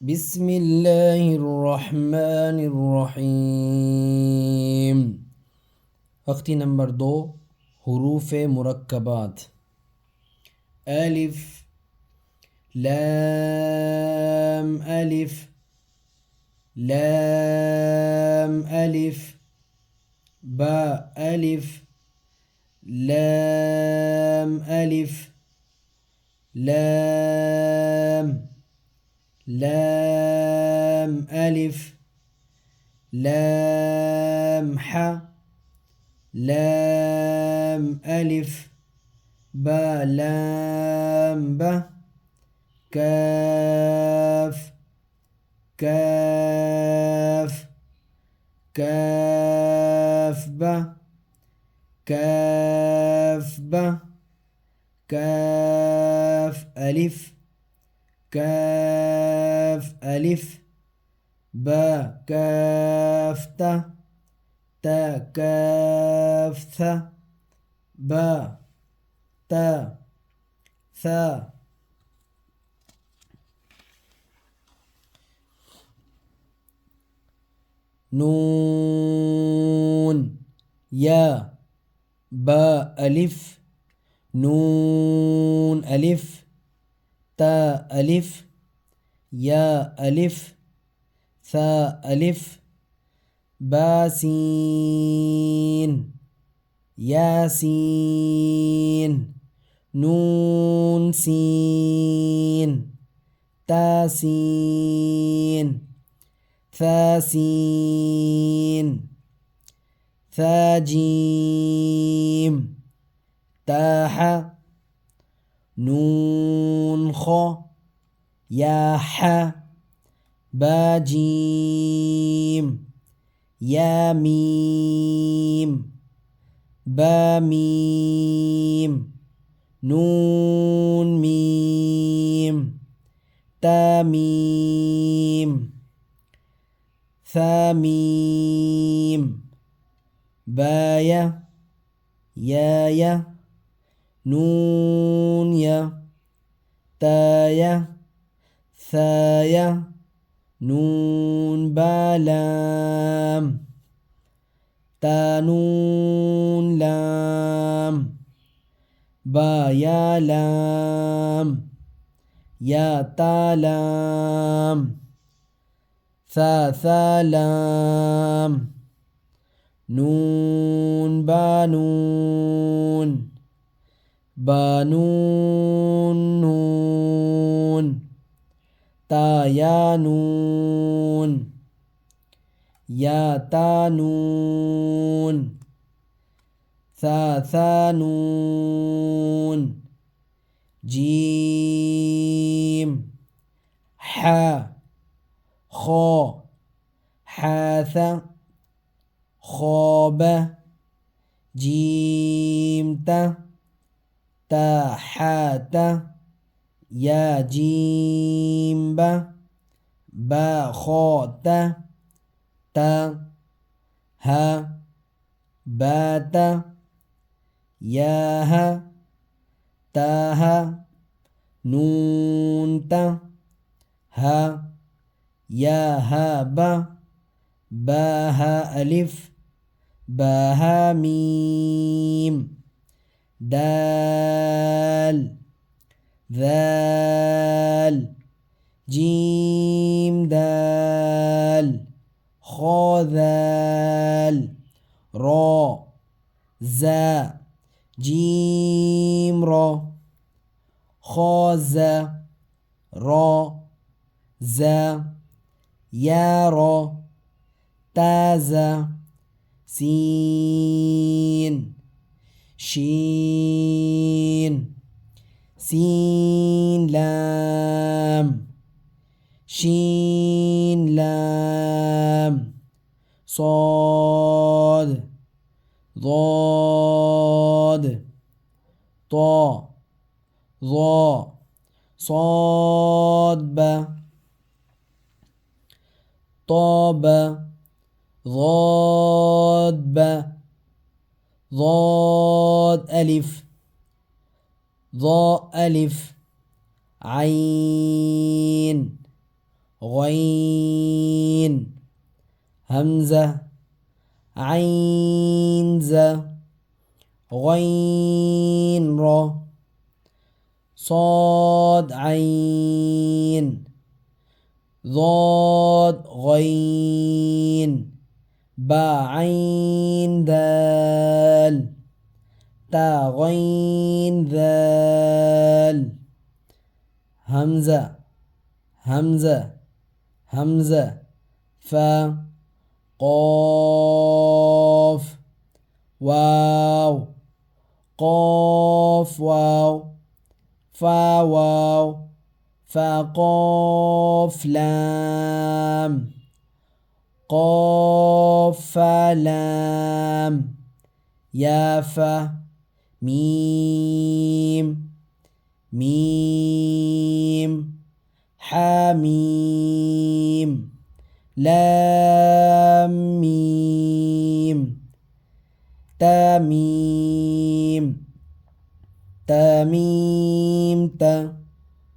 بسم الله الرحمن الرحيم. अख्ती नंबर 2 हरूफ मुरक्कबात। अलिफ लाम अलिफ लाम अलिफ बा अलिफ लाम अलिफ लाम لام ألف لام ح لام ألف با لام ب كاف كاف كاف ب كاف ب كاف ألف كاف ألف با كاف تا تا كاف ثا با تا ثا. نون يا با ألف نون ألف تا ألف يا ألف ثا ألف باسين ياسين نون سين تاسين ثاسين ثاجيم تاح نون خ يا ح باجيم يا ميم باميم نون ميم تاميم ثاميم بايا يايا نون يا تايا ثايا نون بالام تانون لام بايا لام يا تالام ثا لام نون بانون بانون نون تايا نون يا تانون ثا نون جيم ح خا حاث خاب جيم تاحات يا جيم با خات تا ها بات يا ها تاها نون تا ها يا ها باها ألف باها ميم دال ذال جيم دال خا ذال را زا جيم را خا زا را زا يا را تازا سين شين سين لام شين لام صاد ضاد طا ظا صاد با طاب ضاد با ضاد ألف ضاء ألف عين غين همزة عين ذا غين را صاد عين ضاد غين با عين دال تا غين ذال همزة همزة همزة فا قاف واو قاف واو فا واو فا قاف لام قاف فا لام يا فا ميم ميم حاميم لام ميم تاميم تاميم تا